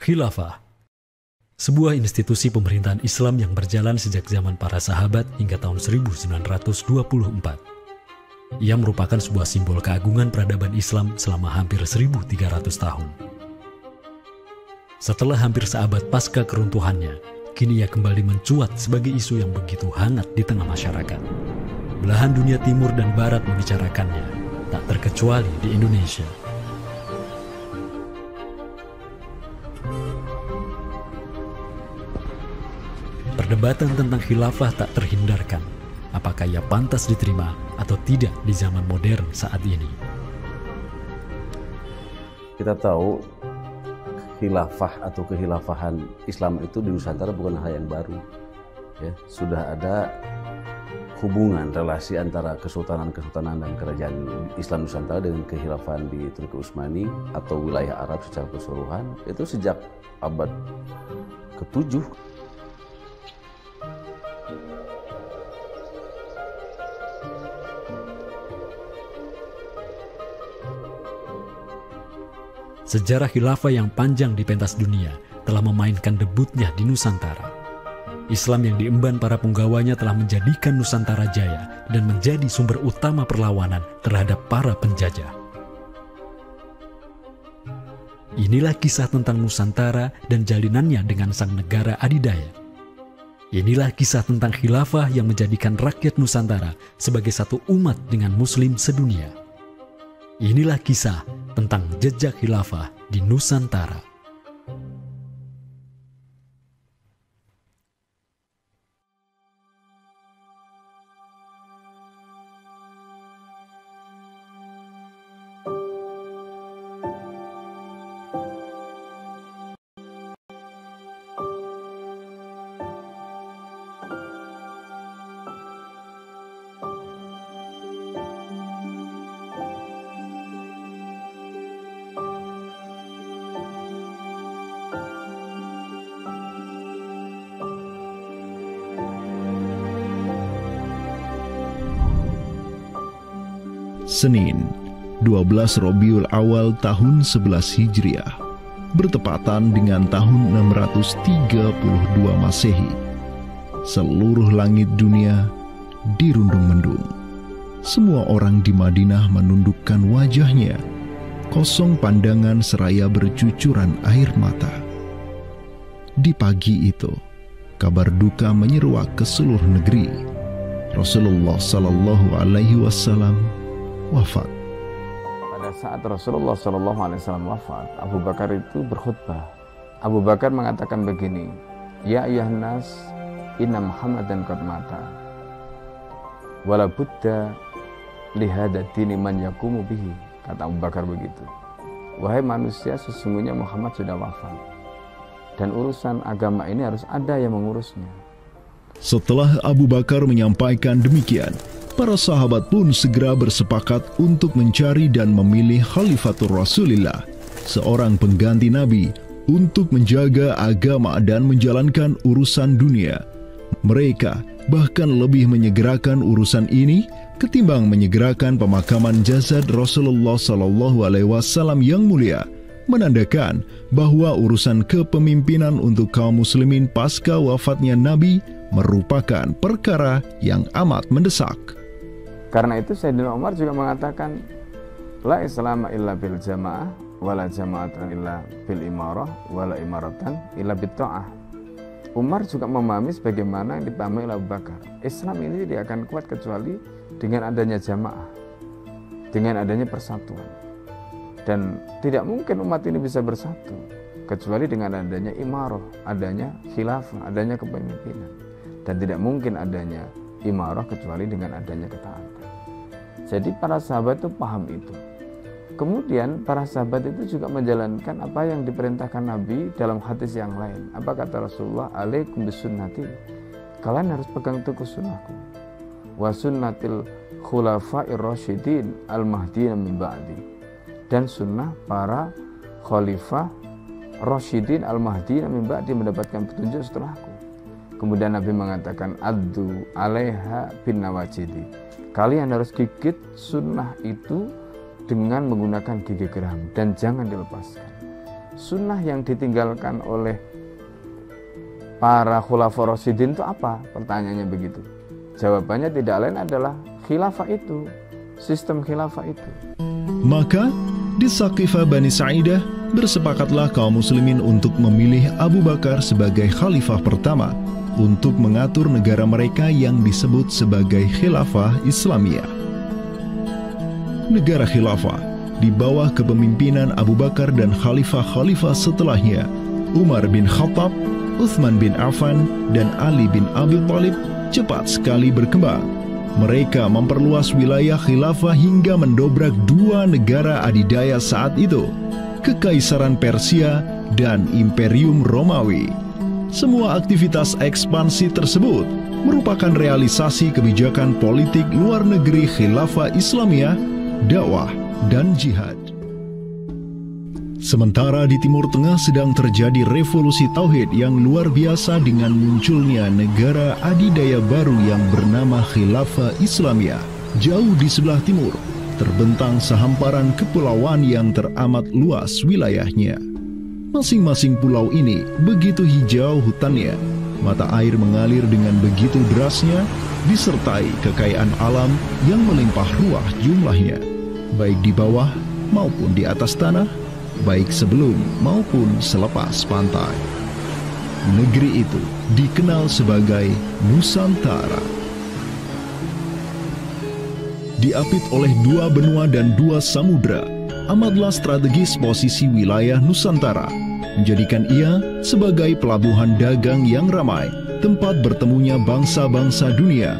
Khilafah, sebuah institusi pemerintahan Islam yang berjalan sejak zaman para sahabat hingga tahun 1924. Ia merupakan sebuah simbol keagungan peradaban Islam selama hampir 1.300 tahun. Setelah hampir seabad pasca keruntuhannya, kini ia kembali mencuat sebagai isu yang begitu hangat di tengah masyarakat. Belahan dunia timur dan barat membicarakannya, tak terkecuali di Indonesia. Perdebatan tentang khilafah tak terhindarkan. Apakah ia pantas diterima atau tidak di zaman modern saat ini? Kita tahu khilafah atau kehilafahan Islam itu di Nusantara bukan hal yang baru. Ya, sudah ada hubungan relasi antara kesultanan-kesultanan dan kerajaan Islam Nusantara dengan kehilafahan di Turki Utsmani atau wilayah Arab secara keseluruhan itu sejak abad ke-7. Sejarah khilafah yang panjang di pentas dunia telah memainkan debutnya di Nusantara. Islam yang diemban para punggawanya telah menjadikan Nusantara jaya dan menjadi sumber utama perlawanan terhadap para penjajah. Inilah kisah tentang Nusantara dan jalinannya dengan sang negara adidaya. Inilah kisah tentang khilafah yang menjadikan rakyat Nusantara sebagai satu umat dengan Muslim sedunia. Inilah kisah tentang jejak khilafah di Nusantara. Senin, 12 Rabiul Awal tahun 11 Hijriah, bertepatan dengan tahun 632 Masehi. Seluruh langit dunia dirundung mendung. Semua orang di Madinah menundukkan wajahnya, kosong pandangan seraya bercucuran air mata. Di pagi itu, kabar duka menyeruak ke seluruh negeri. Rasulullah Sallallahu Alaihi Wasallam wafat. Pada saat Rasulullah SAW wafat, Abu Bakar itu berkhutbah. Abu Bakar mengatakan begini, Ya ayyuhan nas, inna Muhammadan qad mata. Wala budda lihada dini man yakumu bihi. Kata Abu Bakar begitu. Wahai manusia, sesungguhnya Muhammad sudah wafat. Dan urusan agama ini harus ada yang mengurusnya. Setelah Abu Bakar menyampaikan demikian, para sahabat pun segera bersepakat untuk mencari dan memilih Khalifatur Rasulillah, seorang pengganti Nabi, untuk menjaga agama dan menjalankan urusan dunia. Mereka bahkan lebih menyegerakan urusan ini ketimbang menyegerakan pemakaman jasad Rasulullah SAW yang mulia, menandakan bahwa urusan kepemimpinan untuk kaum muslimin pasca wafatnya Nabi merupakan perkara yang amat mendesak. Karena itu Sayyidina Umar juga mengatakan, La islama illa bil jamaah, wala jama'atan illa bil imarah, wala imaratan illa bil ta'ah. Umar juga memahami sebagaimana yang dipahami oleh Abu Bakar. Islam ini tidak akan kuat kecuali dengan adanya jamaah, dengan adanya persatuan. Dan tidak mungkin umat ini bisa bersatu kecuali dengan adanya imarah, adanya khilafah, adanya kepemimpinan. Dan tidak mungkin adanya imarah kecuali dengan adanya ketaatan. Jadi para sahabat itu paham itu. Kemudian para sahabat itu juga menjalankan apa yang diperintahkan Nabi dalam hadis yang lain. Apa kata Rasulullah? Alaikum bisunnati. Kalian harus pegang teguh sunnahku. Wa sunnatil khulafa'ir rasyidin al-mahdiyyin min ba'di. Dan sunnah para khalifah rasyidin al-mahdiyyin min ba'di, mendapatkan petunjuk setelahku. Kemudian Nabi mengatakan, Addu alaiha bin nawajidi. Kalian harus gigit sunnah itu dengan menggunakan gigi geram dan jangan dilepaskan. sunnah yang ditinggalkan oleh para khulafaur rasyidin itu apa? Pertanyaannya begitu. Jawabannya tidak lain adalah khilafah itu, sistem khilafah itu. Maka di Saqifah Bani Sa'idah bersepakatlah kaum muslimin untuk memilih Abu Bakar sebagai khalifah pertama untuk mengatur negara mereka yang disebut sebagai khilafah Islamiyah. Negara khilafah di bawah kepemimpinan Abu Bakar dan khalifah-khalifah setelahnya, Umar bin Khattab, Utsman bin Affan, dan Ali bin Abi Thalib cepat sekali berkembang. Mereka memperluas wilayah khilafah hingga mendobrak dua negara adidaya saat itu, Kekaisaran Persia dan Imperium Romawi. Semua aktivitas ekspansi tersebut merupakan realisasi kebijakan politik luar negeri khilafah Islamiyah, dakwah, dan jihad. Sementara di Timur Tengah sedang terjadi revolusi tauhid yang luar biasa dengan munculnya negara adidaya baru yang bernama Khilafah Islamiyah. Jauh di sebelah timur, terbentang sehamparan kepulauan yang teramat luas wilayahnya. Masing-masing pulau ini begitu hijau hutannya, mata air mengalir dengan begitu derasnya, disertai kekayaan alam yang melimpah ruah jumlahnya, baik di bawah maupun di atas tanah, baik sebelum maupun selepas pantai. Negeri itu dikenal sebagai Nusantara. Diapit oleh dua benua dan dua samudra, amatlah strategis posisi wilayah Nusantara, menjadikan ia sebagai pelabuhan dagang yang ramai, tempat bertemunya bangsa-bangsa dunia.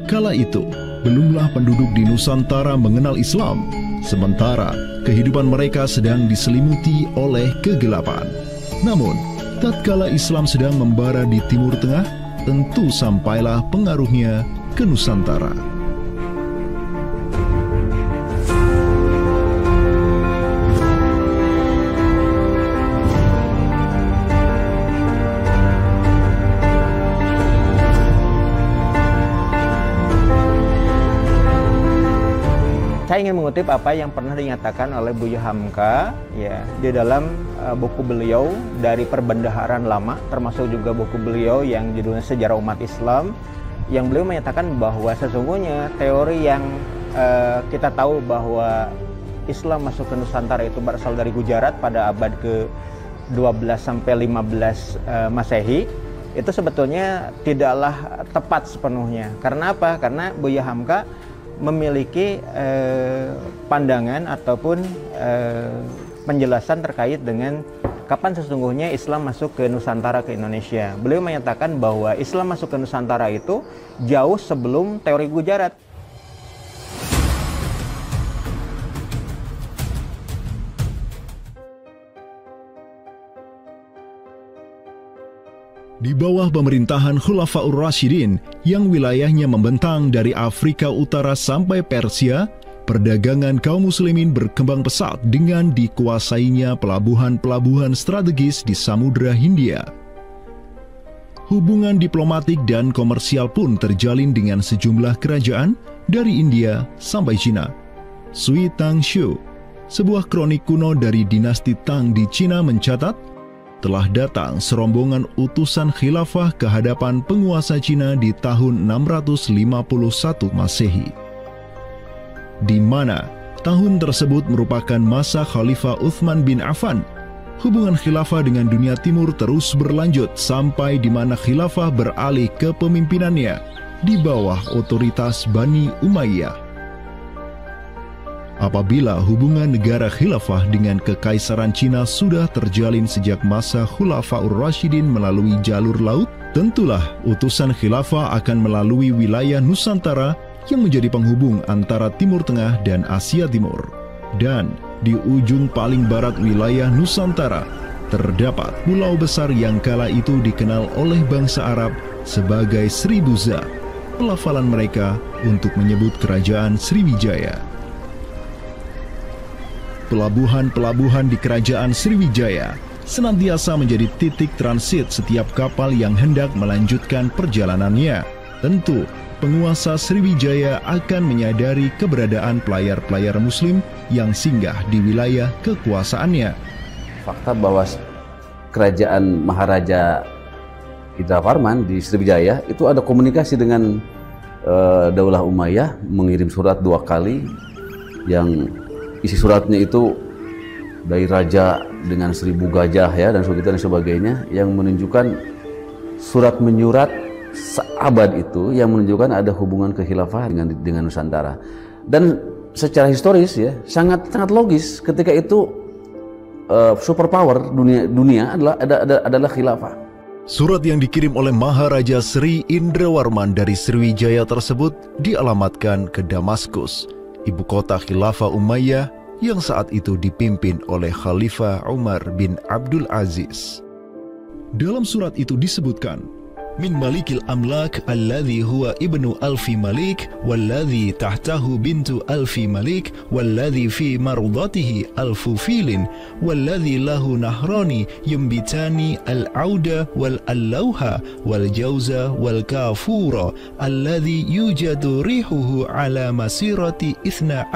Kala itu, belumlah penduduk di Nusantara mengenal Islam, sementara kehidupan mereka sedang diselimuti oleh kegelapan. Namun, tatkala Islam sedang membara di Timur Tengah, tentu sampailah pengaruhnya ke Nusantara. Saya ingin mengutip apa yang pernah dinyatakan oleh Buya Hamka ya di dalam buku beliau dari Perbendaharaan Lama, termasuk juga buku beliau yang judulnya Sejarah Umat Islam, yang beliau menyatakan bahwa sesungguhnya teori yang kita tahu bahwa Islam masuk ke Nusantara itu berasal dari Gujarat pada abad ke-12 sampai 15 Masehi, itu sebetulnya tidaklah tepat sepenuhnya. Karena apa? Karena Buya Hamka memiliki pandangan ataupun penjelasan terkait dengan kapan sesungguhnya Islam masuk ke Nusantara, ke Indonesia. Beliau menyatakan bahwa Islam masuk ke Nusantara itu jauh sebelum teori Gujarat. Di bawah pemerintahan Khulafaur Rasyidin yang wilayahnya membentang dari Afrika Utara sampai Persia, perdagangan kaum muslimin berkembang pesat dengan dikuasainya pelabuhan-pelabuhan strategis di Samudra Hindia. Hubungan diplomatik dan komersial pun terjalin dengan sejumlah kerajaan dari India sampai Cina. Sui Tangshu, sebuah kronik kuno dari dinasti Tang di Cina mencatat, telah datang serombongan utusan khilafah ke hadapan penguasa Cina di tahun 651 Masehi, di mana tahun tersebut merupakan masa Khalifah Utsman bin Affan. Hubungan khilafah dengan dunia timur terus berlanjut sampai di mana khilafah beralih ke pemimpinannya di bawah otoritas Bani Umayyah. Apabila hubungan negara khilafah dengan kekaisaran Cina sudah terjalin sejak masa Khulafaur Rasyidin melalui jalur laut, tentulah utusan khilafah akan melalui wilayah Nusantara yang menjadi penghubung antara Timur Tengah dan Asia Timur. Dan di ujung paling barat wilayah Nusantara, terdapat pulau besar yang kala itu dikenal oleh bangsa Arab sebagai Sribuza, pelafalan mereka untuk menyebut kerajaan Sriwijaya. Pelabuhan-pelabuhan di kerajaan Sriwijaya senantiasa menjadi titik transit setiap kapal yang hendak melanjutkan perjalanannya. Tentu, penguasa Sriwijaya akan menyadari keberadaan pelayar-pelayar muslim yang singgah di wilayah kekuasaannya. fakta bahwa kerajaan Maharaja Indravarman di Sriwijaya itu ada komunikasi dengan Daulah Umayyah, mengirim surat 2 kali yang isi suratnya itu dari raja dengan 1000 gajah ya dan sebagainya, yang menunjukkan surat menyurat seabad itu yang menunjukkan ada hubungan kekhilafahan dengan Nusantara. Dan secara historis ya sangat logis ketika itu superpower dunia adalah khilafah. Surat yang dikirim oleh Maharaja Sri Indrawarman dari Sriwijaya tersebut dialamatkan ke Damaskus, ibu kota Khilafah Umayyah yang saat itu dipimpin oleh Khalifah Umar bin Abdul Aziz. Dalam surat itu disebutkan, min malikil amlak alladhi huwa ibnu alfi malik walladhi tahtahu bintu alfi malik walladhi fi marudatihi alfu filin walladhi lahu nahrani yumbitani al-auda wal-allawha wal-jawza wal-kafura alladhi yujadu rihuhu ala masirati 12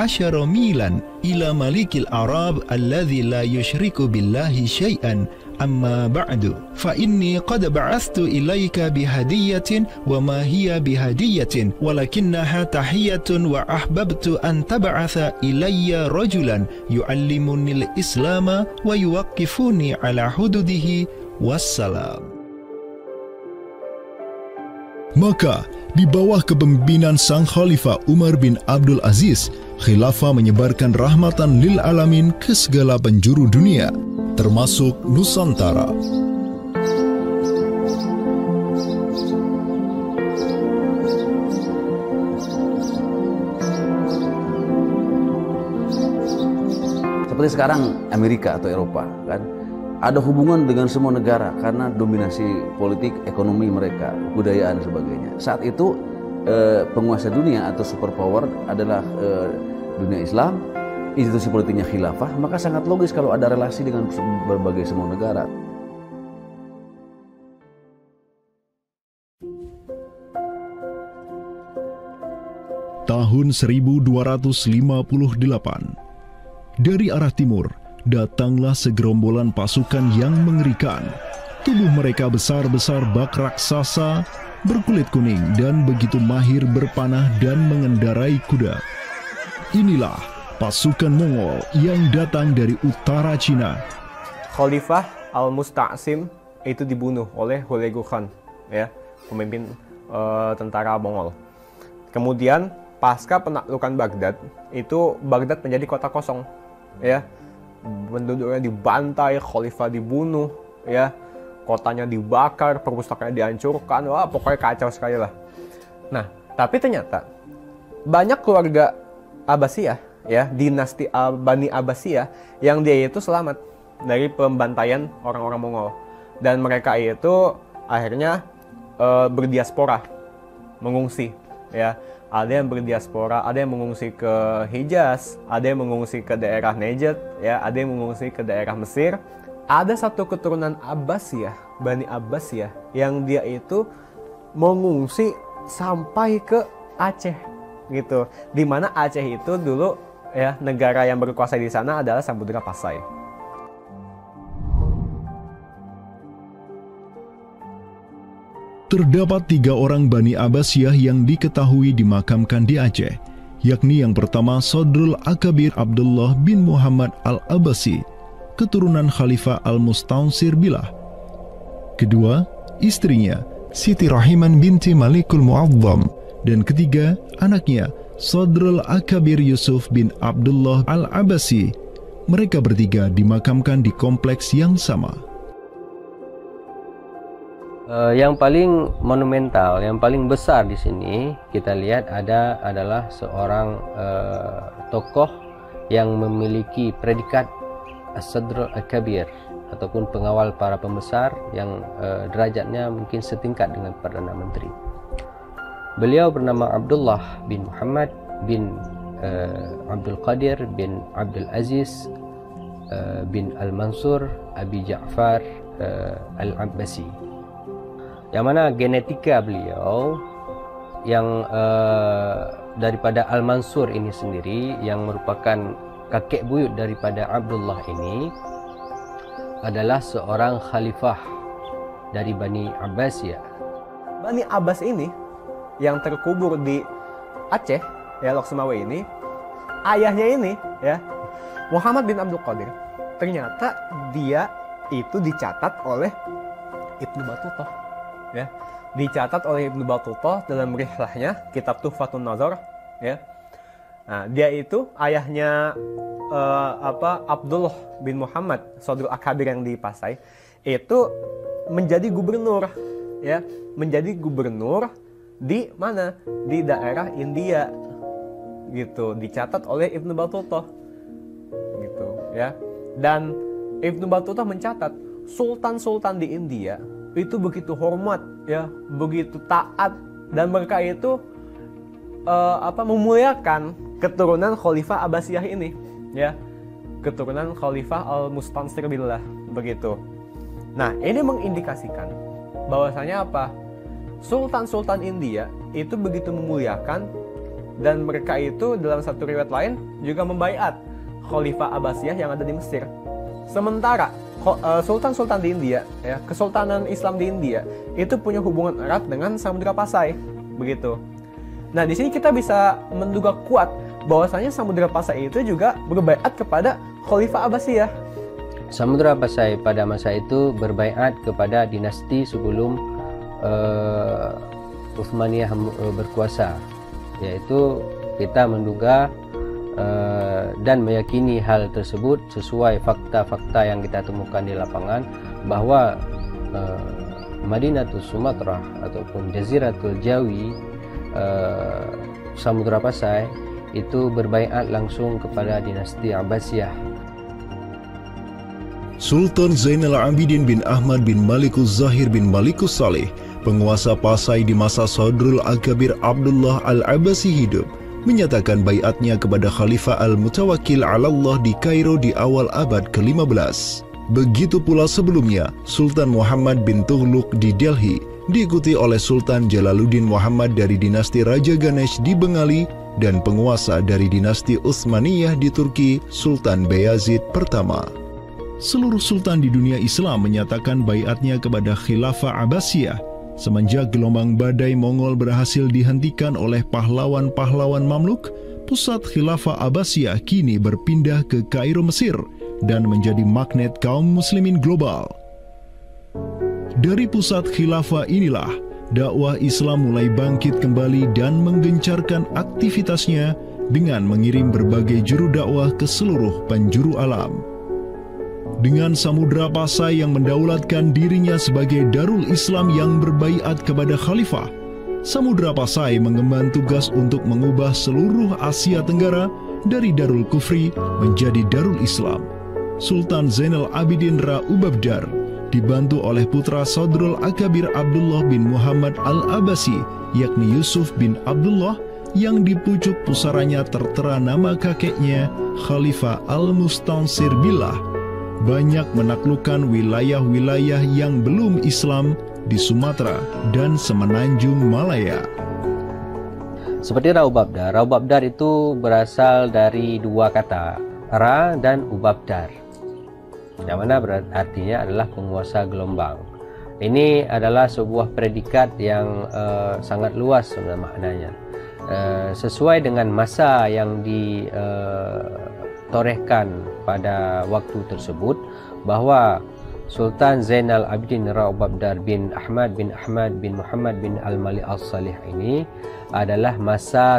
milan ila malikil arab alladhi la yushriku billahi syai'an. Amma ba'du, fa inni qad ba'athtu ilaika bihadiyatin wa ma hiya bihadiyatin walakinnaha tahiyatun wa ahbabtu an tab'atha ilayya rajulan yu'allimunil islama wa yuwaqqifuni ala hududihi wassalam. Maka di bawah kepemimpinan sang Khalifah Umar bin Abdul Aziz, khilafah menyebarkan rahmatan lil alamin ke segala penjuru dunia, termasuk Nusantara. Seperti sekarang Amerika atau Eropa kan ada hubungan dengan semua negara karena dominasi politik, ekonomi mereka, budayaan dan sebagainya. Saat itu penguasa dunia atau superpower adalah dunia Islam, institusi politiknya khilafah, maka sangat logis kalau ada relasi dengan berbagai semua negara. Tahun 1258, dari arah timur datanglah segerombolan pasukan yang mengerikan. Tubuh mereka besar-besar bak raksasa, berkulit kuning dan begitu mahir berpanah dan mengendarai kuda. Inilah pasukan Mongol yang datang dari utara Cina. Khalifah Al-Musta'sim itu dibunuh oleh Hulagu Khan, ya, pemimpin tentara Mongol. Kemudian pasca penaklukan Baghdad, itu Baghdad menjadi kota kosong, ya. Penduduknya dibantai, khalifah dibunuh, ya. Kotanya dibakar, perpustakaannya dihancurkan, wah pokoknya kacau sekali lah. Nah, tapi ternyata banyak keluarga Abbasiyah, ya, dinasti Bani Abbasiyah yang dia itu selamat dari pembantaian orang-orang Mongol, dan mereka itu akhirnya berdiaspora, mengungsi, ya. Ada yang berdiaspora, ada yang mengungsi ke Hijaz, ada yang mengungsi ke daerah Najd, ya, ada yang mengungsi ke daerah Mesir. Ada satu keturunan Abbasiyah, Bani Abbasiyah, yang dia itu mengungsi sampai ke Aceh, gitu. Dimana Aceh itu dulu, ya, negara yang berkuasa di sana adalah Samudra Pasai. Terdapat 3 orang Bani Abbasiyah yang diketahui dimakamkan di Aceh, yakni yang pertama Sodrul Akabir Abdullah bin Muhammad Al-Abbasi, keturunan Khalifah Al-Mustaunsir Billah. Kedua, istrinya Siti Rahiman binti Malikul Mu'azzam, dan ketiga, anaknya Sodrul Akabir Yusuf bin Abdullah Al-Abbasi. Mereka bertiga dimakamkan di kompleks yang sama. Yang paling monumental, yang paling besar di sini kita lihat adalah seorang tokoh yang memiliki predikat As-Sadr Al-Kabir ataupun pengawal para pembesar yang derajatnya mungkin setingkat dengan Perdana Menteri. Beliau bernama Abdullah bin Muhammad bin Abdul Qadir bin Abdul Aziz bin Al-Mansur Abi Ja'far Al-Abbasi, yang mana genetika beliau yang daripada Al-Mansur ini sendiri, yang merupakan kakek buyut daripada Abdullah ini, adalah seorang khalifah dari Bani Abbasiyah. Bani Abbas ini yang terkubur di Aceh, ya, Lok Sumawe ini, ayahnya ini, ya, Muhammad bin Abdul Qadir, ternyata dia itu dicatat oleh Ibnu Battuta, ya, dicatat oleh Ibnu Battuta dalam rihlahnya kitab Tuhfatun Nazar, ya. Nah, dia itu ayahnya Abdullah bin Muhammad Sodrul Akabir yang di Pasai itu menjadi gubernur, ya, menjadi gubernur di mana, di daerah India, gitu, dicatat oleh Ibnu Battuta, gitu, ya. Dan Ibnu Battuta mencatat sultan-sultan di India itu begitu hormat, ya, begitu taat, dan mereka itu memuliakan keturunan Khalifah Abbasiyah ini, ya, keturunan Khalifah Al-Mustansir Billah, begitu. Nah, ini mengindikasikan bahwasanya apa? Sultan-sultan India itu begitu memuliakan, dan mereka itu dalam satu riwayat lain juga membaiat Khalifah Abbasiyah yang ada di Mesir. Sementara sultan-sultan di India, ya, kesultanan Islam di India itu punya hubungan erat dengan Samudra Pasai, begitu. Nah, di sini kita bisa menduga kuat bahwasanya Samudra Pasai itu juga berbaiat kepada Khalifah Abbasiyah. Samudra Pasai pada masa itu berbaiat kepada dinasti sebelum Utsmaniyah berkuasa, yaitu kita menduga dan meyakini hal tersebut sesuai fakta-fakta yang kita temukan di lapangan, bahwa Madinatul Sumatera ataupun Jaziratul Jawi, Samudra Pasai itu berbaiat langsung kepada dinasti Abbasiyah. Sultan Zainal Abidin bin Ahmad bin Malikus Zahir bin Malikus Saleh, penguasa Pasai di masa Sodrul Akabir Abdullah Al-Abbasi hidup, menyatakan baiatnya kepada Khalifah Al-Mutawakkil 'ala Allah di Kairo di awal abad ke-15. Begitu pula sebelumnya, Sultan Muhammad bin Tughluk di Delhi diikuti oleh Sultan Jalaluddin Muhammad dari dinasti Raja Ganesh di Bengali dan penguasa dari dinasti Utsmaniyah di Turki, Sultan Bayazid pertama. Seluruh sultan di dunia Islam menyatakan baiatnya kepada Khilafah Abbasiyah semenjak gelombang badai Mongol berhasil dihentikan oleh pahlawan-pahlawan Mamluk. Pusat Khilafah Abbasiyah kini berpindah ke Kairo, Mesir, dan menjadi magnet kaum muslimin global. Dari pusat khilafah inilah dakwah Islam mulai bangkit kembali dan menggencarkan aktivitasnya dengan mengirim berbagai juru dakwah ke seluruh penjuru alam. Dengan Samudra Pasai yang mendaulatkan dirinya sebagai Darul Islam yang berbaiat kepada Khalifah, Samudra Pasai mengemban tugas untuk mengubah seluruh Asia Tenggara dari Darul Kufri menjadi Darul Islam. Sultan Zainal Abidin Ra Ubabdar dibantu oleh putra Sodrul Akabir Abdullah bin Muhammad Al-Abbasi, yakni Yusuf bin Abdullah, yang di pucuk pusaranya tertera nama kakeknya Khalifah Al-Mustansir Billah, banyak menaklukkan wilayah-wilayah yang belum Islam di Sumatera dan Semenanjung Malaya. Seperti Ra Ubabdar, Ra Ubabdar itu berasal dari dua kata, Ra dan Ubabdar, yang mana artinya adalah penguasa gelombang. Ini adalah sebuah predikat yang sangat luas sebenarnya maknanya, sesuai dengan masa yang ditorehkan pada waktu tersebut, bahwa Sultan Zainal Abidin Ra Ubabdar bin Ahmad bin Muhammad bin Al-Malik Al-Salih ini adalah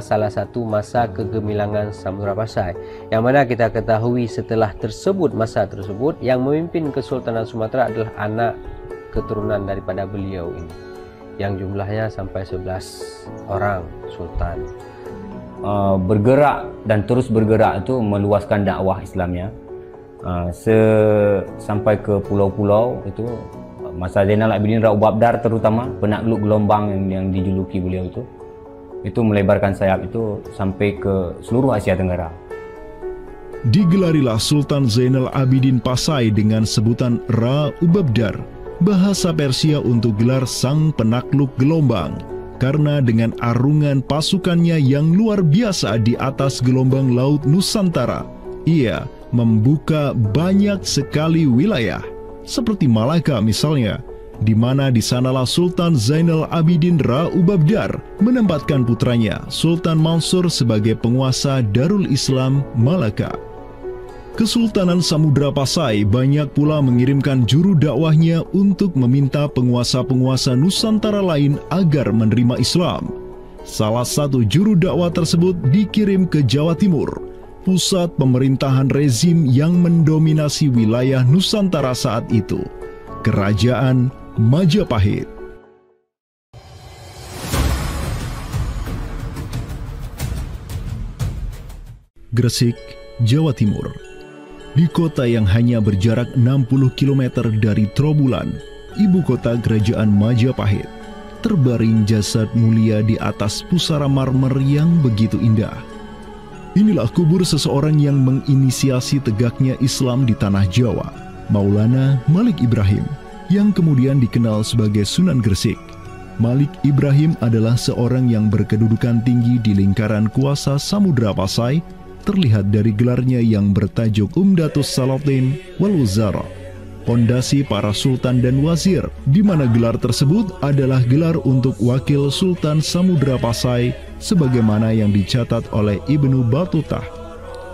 salah satu masa kegemilangan Samudra Pasai, yang mana kita ketahui setelah masa tersebut yang memimpin Kesultanan Sumatera adalah anak keturunan daripada beliau ini, yang jumlahnya sampai 11 orang sultan. Bergerak dan terus bergerak itu meluaskan dakwah Islamnya sampai ke pulau-pulau. Itu masa Zainal Abidin Ra Ubabdar, terutama penakluk gelombang yang dijuluki beliau itu melebarkan sayap itu sampai ke seluruh Asia Tenggara. Digelarilah Sultan Zainal Abidin Pasai dengan sebutan Ra Ubabdar, bahasa Persia untuk gelar sang penakluk gelombang, karena dengan arungan pasukannya yang luar biasa di atas gelombang laut Nusantara, ia membuka banyak sekali wilayah. seperti Malaka misalnya, di mana di sanalah Sultan Zainal Abidin Ra Ubabdar menempatkan putranya Sultan Mansur sebagai penguasa Darul Islam Malaka. Kesultanan Samudra Pasai banyak pula mengirimkan juru dakwahnya untuk meminta penguasa-penguasa Nusantara lain agar menerima Islam. Salah satu juru dakwah tersebut dikirim ke Jawa Timur, pusat pemerintahan rezim yang mendominasi wilayah Nusantara saat itu, Kerajaan Majapahit. Gresik, Jawa Timur. Di kota yang hanya berjarak 60 km dari Trowulan, ibu kota Kerajaan Majapahit, terbaring jasad mulia di atas pusara marmer yang begitu indah. Inilah kubur seseorang yang menginisiasi tegaknya Islam di tanah Jawa, Maulana Malik Ibrahim, yang kemudian dikenal sebagai Sunan Gresik. Malik Ibrahim adalah seorang yang berkedudukan tinggi di lingkaran kuasa Samudra Pasai, terlihat dari gelarnya yang bertajuk Umdatus Salatin wal Wuzara, pondasi para sultan dan wazir, di mana gelar tersebut adalah gelar untuk wakil Sultan Samudra Pasai sebagaimana yang dicatat oleh Ibnu Battutah.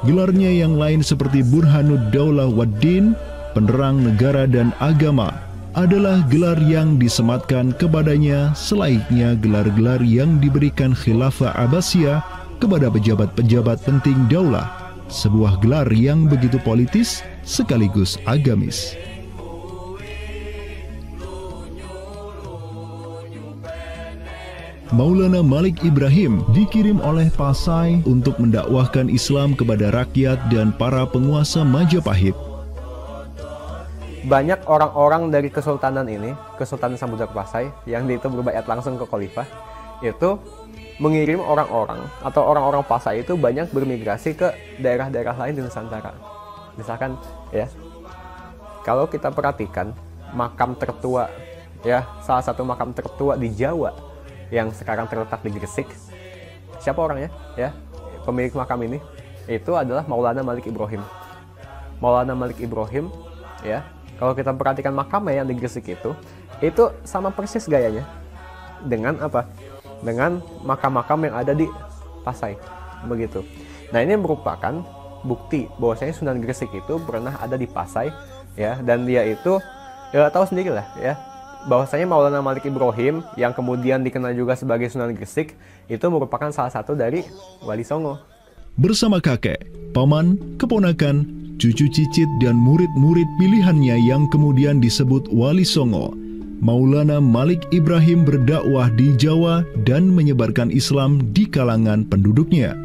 Gelarnya yang lain seperti Burhanud Daulah Waddin, penerang negara dan agama, adalah gelar yang disematkan kepadanya selayaknya gelar-gelar yang diberikan Khilafah Abbasiyah kepada pejabat-pejabat penting daulah, sebuah gelar yang begitu politis sekaligus agamis. Maulana Malik Ibrahim dikirim oleh Pasai untuk mendakwahkan Islam kepada rakyat dan para penguasa Majapahit. Banyak orang-orang dari kesultanan ini, Kesultanan Samudra Pasai, yang itu berbaiat langsung ke khalifah, itu mengirim orang-orang atau orang-orang Pasai itu banyak bermigrasi ke daerah-daerah lain di Nusantara. Misalkan ya, kalau kita perhatikan makam tertua ya, salah satu makam tertua di Jawa yang sekarang terletak di Gresik, siapa orangnya ya? Pemilik makam ini itu adalah Maulana Malik Ibrahim. Maulana Malik Ibrahim ya, kalau kita perhatikan makamnya yang di Gresik itu sama persis gayanya dengan apa? Dengan makam-makam yang ada di Pasai, begitu. Nah, ini merupakan bukti bahwasanya Sunan Gresik itu pernah ada di Pasai, ya, dan dia itu ya tahu sendiri lah, ya, bahwasanya Maulana Malik Ibrahim yang kemudian dikenal juga sebagai Sunan Gresik itu merupakan salah satu dari Wali Songo. Bersama kakek, paman, keponakan, cucu cicit dan murid-murid pilihannya yang kemudian disebut Wali Songo, Maulana Malik Ibrahim berdakwah di Jawa dan menyebarkan Islam di kalangan penduduknya.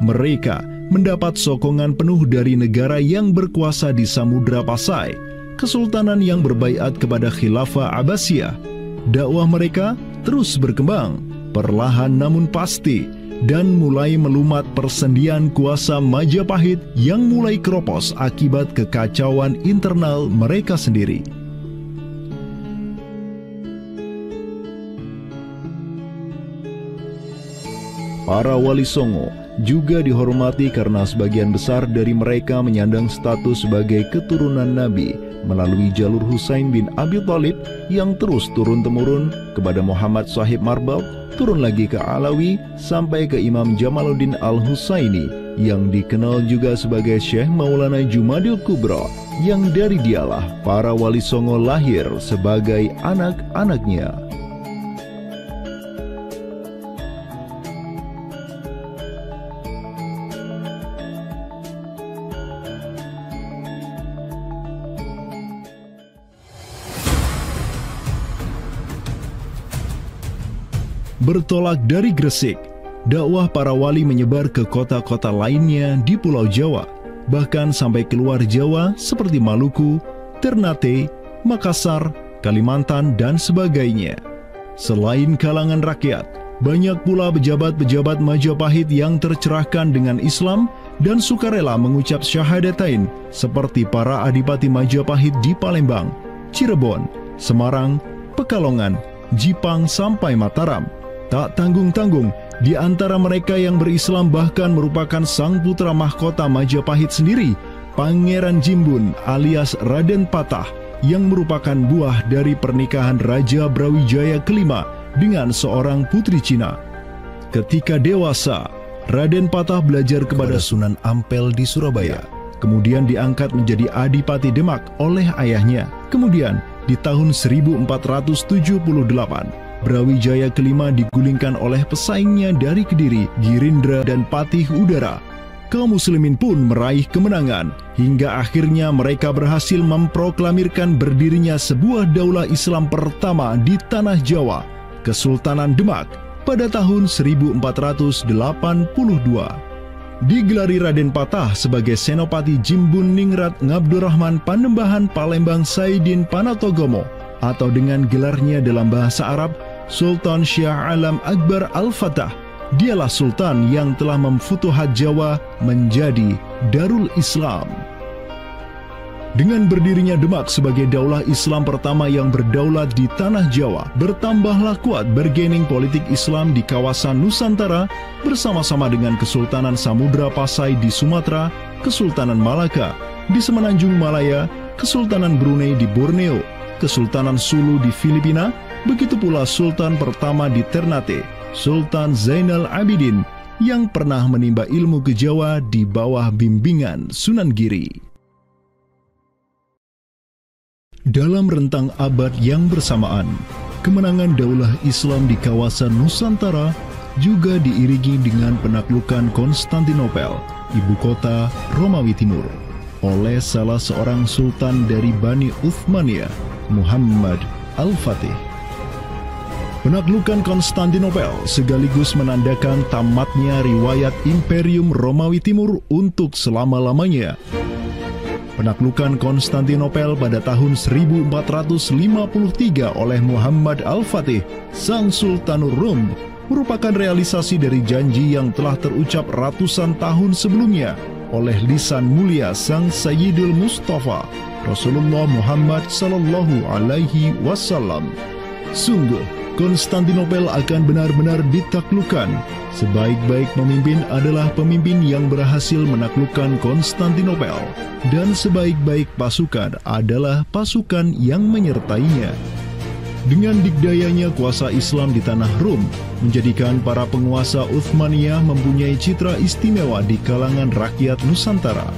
Mereka mendapat sokongan penuh dari negara yang berkuasa di Samudra Pasai, kesultanan yang berbaiat kepada Khilafah Abbasiyah. Dakwah mereka terus berkembang, perlahan namun pasti, dan mulai melumat persendian kuasa Majapahit yang mulai keropos akibat kekacauan internal mereka sendiri. Para Wali Songo juga dihormati karena sebagian besar dari mereka menyandang status sebagai keturunan Nabi melalui jalur Husain bin Abi Thalib yang terus turun-temurun kepada Muhammad Sahib Marbal, turun lagi ke Alawi sampai ke Imam Jamaluddin Al-Husaini yang dikenal juga sebagai Syekh Maulana Jumadil Kubra, yang dari dialah para Wali Songo lahir sebagai anak-anaknya. Bertolak dari Gresik, dakwah para wali menyebar ke kota-kota lainnya di Pulau Jawa, bahkan sampai keluar Jawa seperti Maluku, Ternate, Makassar, Kalimantan, dan sebagainya. Selain kalangan rakyat, banyak pula pejabat-pejabat Majapahit yang tercerahkan dengan Islam dan sukarela mengucap syahadatain seperti para adipati Majapahit di Palembang, Cirebon, Semarang, Pekalongan, Jipang, sampai Mataram. Tak tanggung-tanggung, di antara mereka yang berislam bahkan merupakan sang putra mahkota Majapahit sendiri, Pangeran Jimbun alias Raden Patah yang merupakan buah dari pernikahan Raja Brawijaya kelima dengan seorang putri Cina. Ketika dewasa, Raden Patah belajar kepada Sunan Ampel di Surabaya. Kemudian diangkat menjadi Adipati Demak oleh ayahnya. Kemudian di tahun 1478, Brawijaya kelima digulingkan oleh pesaingnya dari Kediri, Girindra dan Patih Udara. Kaum muslimin pun meraih kemenangan, hingga akhirnya mereka berhasil memproklamirkan berdirinya sebuah daulah Islam pertama di Tanah Jawa, Kesultanan Demak, pada tahun 1482. Digelari Raden Patah sebagai Senopati Jimbun Ningrat Ngabdurrahman Panembahan Palembang Saidin Panatogomo, atau dengan gelarnya dalam bahasa Arab, Sultan Syah Alam Akbar Al-Fatah. Dialah Sultan yang telah memfutuhat Jawa menjadi Darul Islam. Dengan berdirinya Demak sebagai daulah Islam pertama yang berdaulat di Tanah Jawa, bertambahlah kuat bargaining politik Islam di kawasan Nusantara bersama-sama dengan Kesultanan Samudra Pasai di Sumatera, Kesultanan Malaka di Semenanjung Malaya, Kesultanan Brunei di Borneo, Kesultanan Sulu di Filipina, begitu pula Sultan pertama di Ternate, Sultan Zainal Abidin, yang pernah menimba ilmu ke Jawa di bawah bimbingan Sunan Giri. Dalam rentang abad yang bersamaan, kemenangan daulah Islam di kawasan Nusantara juga diiringi dengan penaklukan Konstantinopel, ibu kota Romawi Timur, oleh salah seorang sultan dari Bani Uthmaniyah, Muhammad Al-Fatih. Penaklukan Konstantinopel sekaligus menandakan tamatnya riwayat Imperium Romawi Timur untuk selama-lamanya. Penaklukan Konstantinopel pada tahun 1453 oleh Muhammad Al-Fatih, sang Sultanur Rum, merupakan realisasi dari janji yang telah terucap ratusan tahun sebelumnya oleh lisan mulia sang Sayyidul Mustafa, Rasulullah Muhammad Sallallahu Alaihi Wasallam. Sungguh, Konstantinopel akan benar-benar ditaklukkan. Sebaik-baik pemimpin adalah pemimpin yang berhasil menaklukkan Konstantinopel, dan sebaik-baik pasukan adalah pasukan yang menyertainya. Dengan dikdayanya kuasa Islam di tanah Rum, menjadikan para penguasa Uthmaniyah mempunyai citra istimewa di kalangan rakyat Nusantara.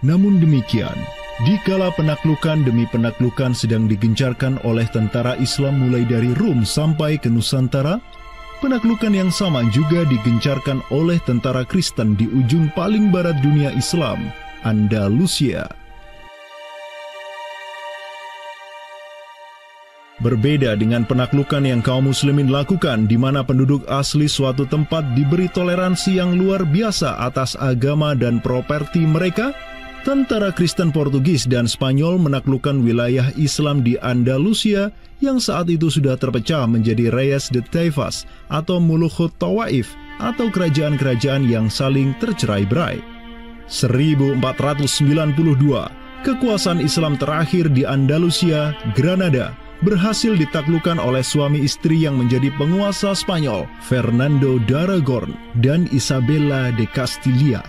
Namun demikian, dikala penaklukan demi penaklukan sedang digencarkan oleh tentara Islam mulai dari Rum sampai ke Nusantara, penaklukan yang sama juga digencarkan oleh tentara Kristen di ujung paling barat dunia Islam, Andalusia. Berbeda dengan penaklukan yang kaum muslimin lakukan, di mana penduduk asli suatu tempat diberi toleransi yang luar biasa atas agama dan properti mereka, tentara Kristen Portugis dan Spanyol menaklukkan wilayah Islam di Andalusia yang saat itu sudah terpecah menjadi Reyes de Taifas atau Mulukhut Tawaif atau kerajaan-kerajaan yang saling tercerai-berai. 1492, kekuasaan Islam terakhir di Andalusia, Granada, berhasil ditaklukkan oleh suami istri yang menjadi penguasa Spanyol, Fernando de Aragorn dan Isabella de Castilla.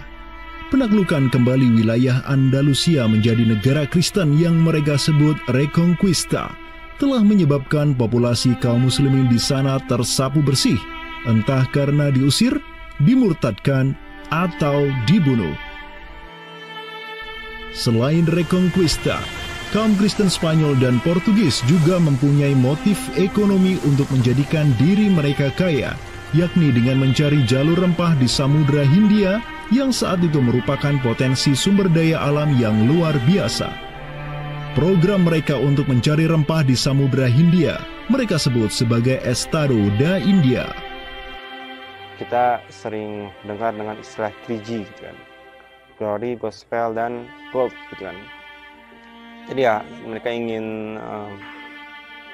Penaklukan kembali wilayah Andalusia menjadi negara Kristen yang mereka sebut Reconquista telah menyebabkan populasi kaum muslimin di sana tersapu bersih, entah karena diusir, dimurtadkan, atau dibunuh. Selain Reconquista, kaum Kristen Spanyol dan Portugis juga mempunyai motif ekonomi untuk menjadikan diri mereka kaya, yakni dengan mencari jalur rempah di Samudra Hindia yang saat itu merupakan potensi sumber daya alam yang luar biasa. Program mereka untuk mencari rempah di Samudra Hindia mereka sebut sebagai Estado da India. Kita sering dengar dengan istilah 3G gitu kan. Glory, Gospel, dan Gold gitu kan. Jadi ya mereka ingin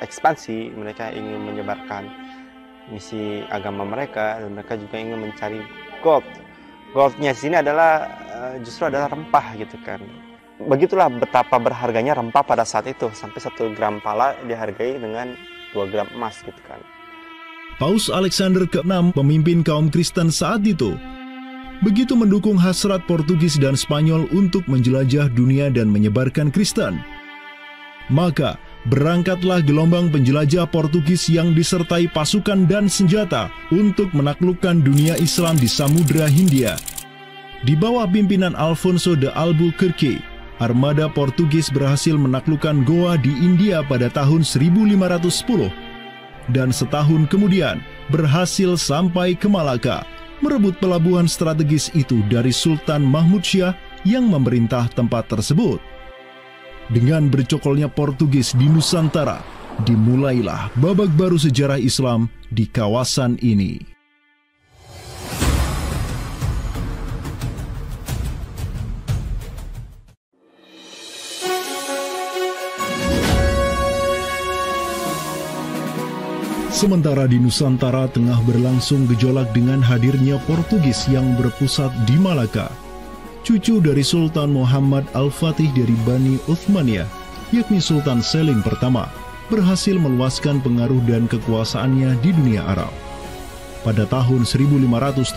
ekspansi, mereka ingin menyebarkan misi agama mereka, dan mereka juga ingin mencari gold. Goldnya di sini adalah justru adalah rempah gitu kan. begitulah betapa berharganya rempah pada saat itu, sampai 1 gram pala dihargai dengan 2 gram emas gitu kan. Paus Alexander ke-6, pemimpin kaum Kristen saat itu, begitu mendukung hasrat Portugis dan Spanyol untuk menjelajah dunia dan menyebarkan Kristen. Maka, berangkatlah gelombang penjelajah Portugis yang disertai pasukan dan senjata untuk menaklukkan dunia Islam di Samudra Hindia. Di bawah pimpinan Alfonso de Albuquerque, armada Portugis berhasil menaklukkan Goa di India pada tahun 1510. Dan setahun kemudian, berhasil sampai ke Malaka, merebut pelabuhan strategis itu dari Sultan Mahmud Syah yang memerintah tempat tersebut. Dengan bercokolnya Portugis di Nusantara, dimulailah babak baru sejarah Islam di kawasan ini. Sementara di Nusantara tengah berlangsung gejolak dengan hadirnya Portugis yang berpusat di Malaka. Cucu dari Sultan Muhammad Al-Fatih dari Bani Uthmaniyah, yakni Sultan Selim pertama, berhasil meluaskan pengaruh dan kekuasaannya di dunia Arab. Pada tahun 1517,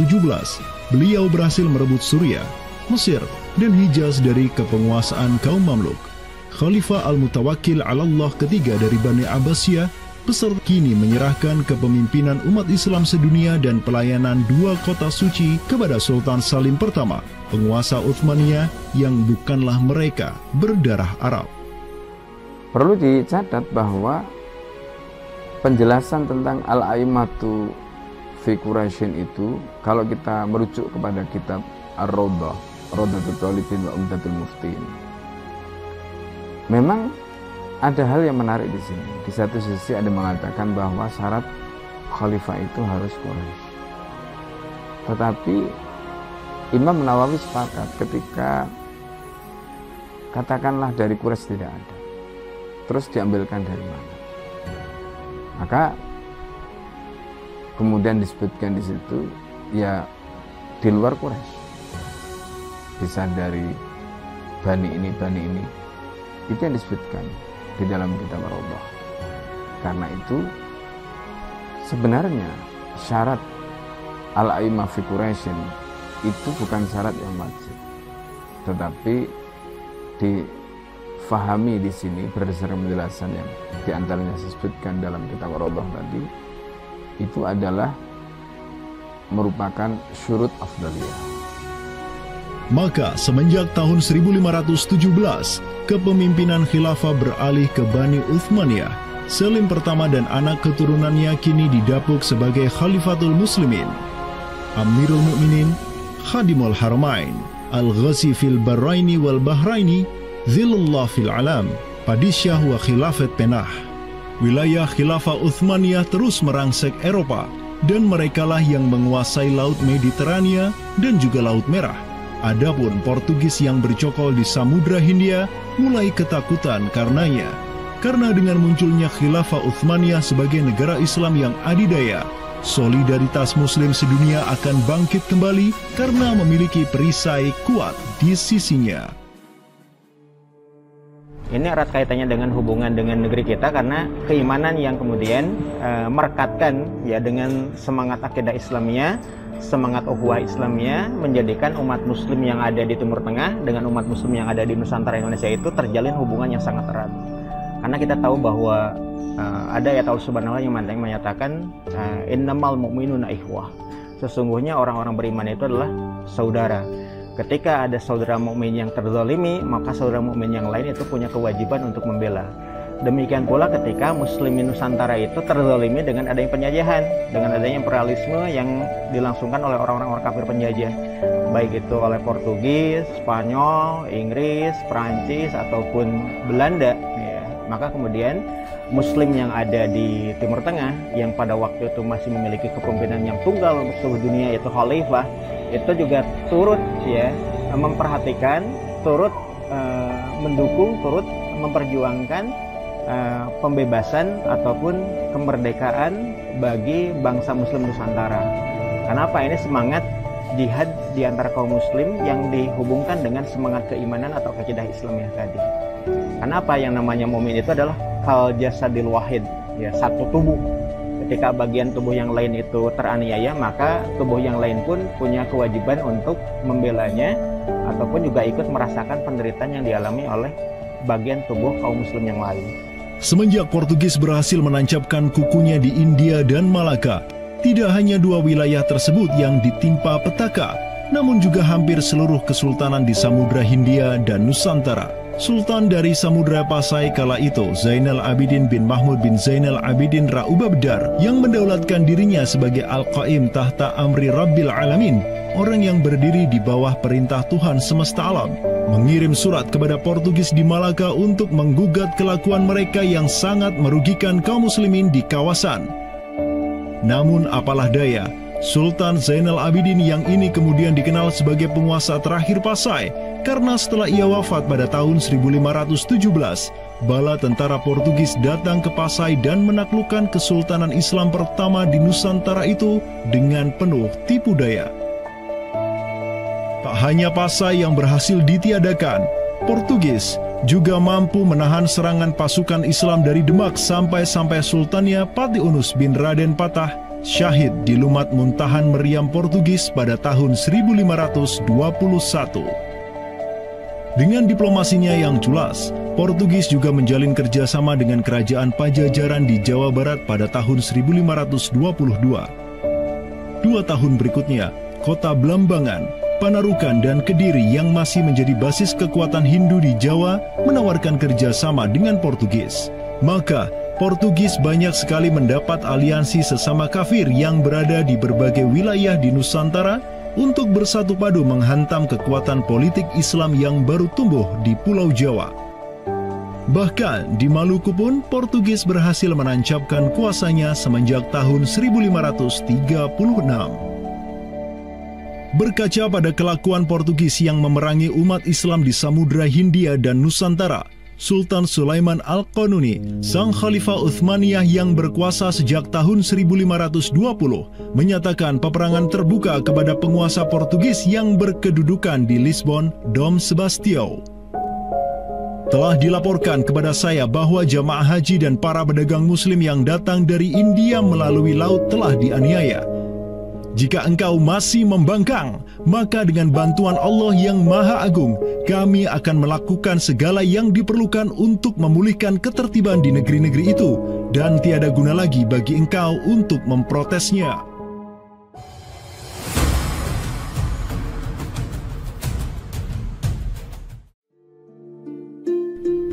beliau berhasil merebut Suriah, Mesir, dan Hijaz dari kepenguasaan kaum Mamluk. Khalifah Al-Mutawakkil 'alallah ketiga dari Bani Abbasiyah beserta kini menyerahkan kepemimpinan umat Islam sedunia dan pelayanan 2 kota suci kepada Sultan Salim pertama, penguasa Uthmaniyah yang bukanlah mereka berdarah Arab. Perlu dicatat bahwa penjelasan tentang Al-A'immatu fi Quraisyin itu, kalau kita merujuk kepada kitab Ar-Rawdah, Rawdatul Talibin wa Umdatul Muftin, memang ada hal yang menarik di sini. Di satu sisi ada mengatakan bahwa syarat khalifah itu harus Quraisy. Tetapi Imam Nawawi sepakat ketika katakanlah dari Quraisy tidak ada, terus diambilkan dari mana? Maka kemudian disebutkan di situ ya di luar Quraisy, bisa dari bani ini, itu yang disebutkan di dalam kitab Ar-Rawdah. Karena itu sebenarnya syarat al-a'immah fi Quraisyin itu bukan syarat yang wajib, tetapi difahami di sini berdasarkan penjelasan yang diantaranya disebutkan dalam kitab Ar-Rawdah tadi, itu adalah merupakan syurut afdaliyah. Maka semenjak tahun 1517, kepemimpinan khilafah beralih ke Bani Uthmaniyah. Selim pertama dan anak keturunannya kini didapuk sebagai Khalifatul Muslimin, Amirul Mukminin, Khadimul Haramain, Al-Ghazi fil Bahraini wal Bahraini, Zilullah fil Alam, Padisyah wa Khilafat Penah. Wilayah khilafah Uthmaniyah terus merangsek Eropa, dan merekalah yang menguasai Laut Mediterania dan juga Laut Merah. Adapun Portugis yang bercokol di Samudra Hindia mulai ketakutan karenanya. Karena dengan munculnya khilafah Uthmaniyah sebagai negara Islam yang adidaya, solidaritas Muslim sedunia akan bangkit kembali karena memiliki perisai kuat di sisinya. Ini erat kaitannya dengan hubungan dengan negeri kita, karena keimanan yang kemudian merekatkan ya dengan semangat akidah Islamiyah, semangat ukhuwah Islamiyah, menjadikan umat Muslim yang ada di Timur Tengah dengan umat Muslim yang ada di Nusantara Indonesia itu terjalin hubungan yang sangat erat. Karena kita tahu bahwa ada ayat Allah Subhanahu wa Ta'ala yang menyatakan innamal mu'minuna ikhwah. Sesungguhnya orang-orang beriman itu adalah saudara. Ketika ada saudara mukmin yang terzalimi, maka saudara mukmin yang lain itu punya kewajiban untuk membela. Demikian pula ketika muslimin Nusantara itu terzalimi dengan adanya penjajahan, dengan adanya imperialisme yang dilangsungkan oleh orang-orang kafir penjajah, baik itu oleh Portugis, Spanyol, Inggris, Perancis ataupun Belanda ya. Maka kemudian Muslim yang ada di Timur Tengah yang pada waktu itu masih memiliki kepemimpinan yang tunggal untuk seluruh dunia, itu khalifah, itu juga turut ya memperhatikan, turut mendukung, turut memperjuangkan pembebasan ataupun kemerdekaan bagi bangsa Muslim Nusantara. Kenapa? Ini semangat jihad di antara kaum muslim yang dihubungkan dengan semangat keimanan atau akidah Islamiyah tadi. Karena apa, yang namanya mukmin itu adalah kal jasadil wahid, ya, satu tubuh. Ketika bagian tubuh yang lain itu teraniaya, maka tubuh yang lain pun punya kewajiban untuk membelanya ataupun juga ikut merasakan penderitaan yang dialami oleh bagian tubuh kaum muslim yang lain. Semenjak Portugis berhasil menancapkan kukunya di India dan Malaka, tidak hanya dua wilayah tersebut yang ditimpa petaka, namun juga hampir seluruh kesultanan di Samudra Hindia dan Nusantara. Sultan dari Samudra Pasai kala itu, Zainal Abidin bin Mahmud bin Zainal Abidin Ra-Ubabdar, yang mendaulatkan dirinya sebagai Al-Qaim tahta Amri Rabbil Alamin, orang yang berdiri di bawah perintah Tuhan semesta alam, mengirim surat kepada Portugis di Malaka untuk menggugat kelakuan mereka yang sangat merugikan kaum muslimin di kawasan. Namun apalah daya, Sultan Zainal Abidin yang ini kemudian dikenal sebagai penguasa terakhir Pasai, karena setelah ia wafat pada tahun 1517, bala tentara Portugis datang ke Pasai dan menaklukkan kesultanan Islam pertama di Nusantara itu dengan penuh tipu daya. Tak hanya Pasai yang berhasil ditiadakan, Portugis juga mampu menahan serangan pasukan Islam dari Demak sampai Sultannya Patiunus bin Raden Patah syahid di Lumat Muntahan Meriam Portugis pada tahun 1521. Dengan diplomasinya yang jelas, Portugis juga menjalin kerjasama dengan kerajaan Pajajaran di Jawa Barat pada tahun 1522. 2 tahun berikutnya, kota Blambangan, Panarukan, dan Kediri yang masih menjadi basis kekuatan Hindu di Jawa menawarkan kerjasama dengan Portugis. Maka, Portugis banyak sekali mendapat aliansi sesama kafir yang berada di berbagai wilayah di Nusantara untuk bersatu padu menghantam kekuatan politik Islam yang baru tumbuh di Pulau Jawa. Bahkan di Maluku pun Portugis berhasil menancapkan kuasanya semenjak tahun 1536. Berkaca pada kelakuan Portugis yang memerangi umat Islam di Samudra Hindia dan Nusantara, Sultan Sulaiman Al-Qanuni, sang Khalifah Uthmaniyah yang berkuasa sejak tahun 1520, menyatakan peperangan terbuka kepada penguasa Portugis yang berkedudukan di Lisbon, Dom Sebastião. Telah dilaporkan kepada saya bahwa jamaah haji dan para pedagang muslim yang datang dari India melalui laut telah dianiaya. Jika engkau masih membangkang, maka dengan bantuan Allah yang Maha Agung, kami akan melakukan segala yang diperlukan untuk memulihkan ketertiban di negeri-negeri itu, dan tiada guna lagi bagi engkau untuk memprotesnya.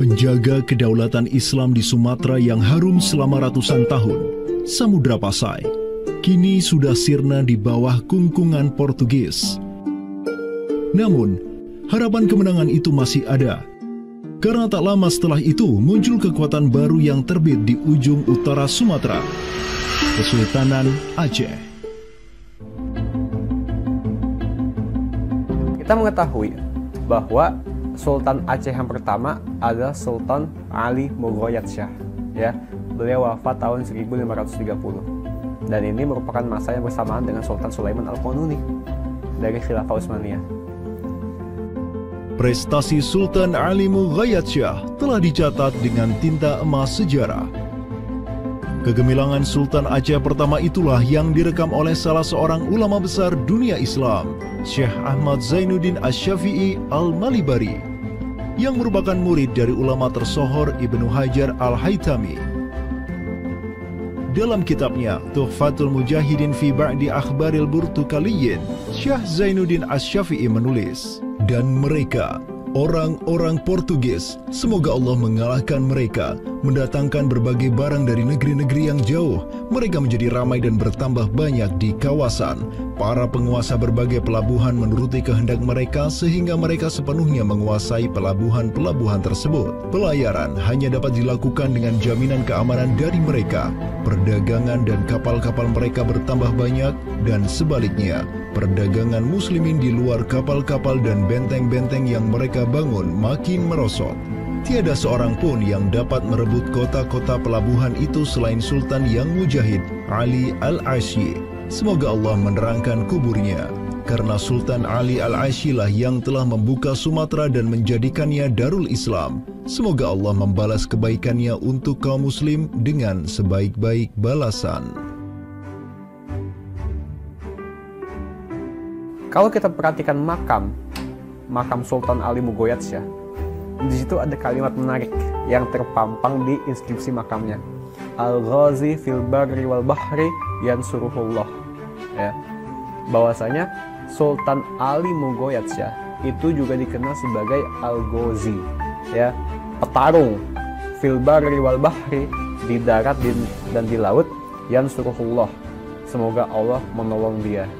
Penjaga kedaulatan Islam di Sumatera yang harum selama ratusan tahun, Samudra Pasai, kini sudah sirna di bawah kungkungan Portugis. Namun, harapan kemenangan itu masih ada. Karena tak lama setelah itu muncul kekuatan baru yang terbit di ujung utara Sumatera, Kesultanan Aceh. Kita mengetahui bahwa Sultan Aceh yang pertama adalah Sultan Ali Mughayat Shah. Ya, beliau wafat tahun 1530. Dan ini merupakan masa yang bersamaan dengan Sultan Sulaiman Al-Qanuni dari Khilafah Utsmaniyah. Prestasi Sultan Ali Mughayat Shah telah dicatat dengan tinta emas sejarah. Kegemilangan Sultan Aceh pertama itulah yang direkam oleh salah seorang ulama besar dunia Islam, Syekh Ahmad Zainuddin Asy-Syafi'i Al-Malibari, yang merupakan murid dari ulama tersohor Ibnu Hajar Al-Haytami. Dalam kitabnya Tuhfatul Mujahidin fi Ba'di Akhbaril Burtukaliyin, Syekh Zainuddin Asy-Syafi'i menulis, dan mereka, orang-orang Portugis, semoga Allah mengalahkan mereka, mendatangkan berbagai barang dari negeri-negeri yang jauh. Mereka menjadi ramai dan bertambah banyak di kawasan. Para penguasa berbagai pelabuhan menuruti kehendak mereka sehingga mereka sepenuhnya menguasai pelabuhan-pelabuhan tersebut. Pelayaran hanya dapat dilakukan dengan jaminan keamanan dari mereka. Perdagangan dan kapal-kapal mereka bertambah banyak, dan sebaliknya, perdagangan muslimin di luar kapal-kapal dan benteng-benteng yang mereka bangun makin merosot. Tiada seorang pun yang dapat merebut kota-kota pelabuhan itu selain Sultan yang mujahid, Ali Al-Asyi. Semoga Allah menerangkan kuburnya. karena Sultan Ali Al-Aisy yang telah membuka Sumatera dan menjadikannya Darul Islam. Semoga Allah membalas kebaikannya untuk kaum muslim dengan sebaik-baik balasan. Kalau kita perhatikan makam Sultan Ali Mugoyatsyah, di situ ada kalimat menarik yang terpampang di inskripsi makamnya. Al-Ghazi fil barri wal bahri yansuruhullah. Ya. Bahwasanya Sultan Ali Mugoyatsyah itu juga dikenal sebagai Al-Ghazi, ya, petarung fil barri wal bahri, di darat dan di laut, yansuruhullah, semoga Allah menolong dia,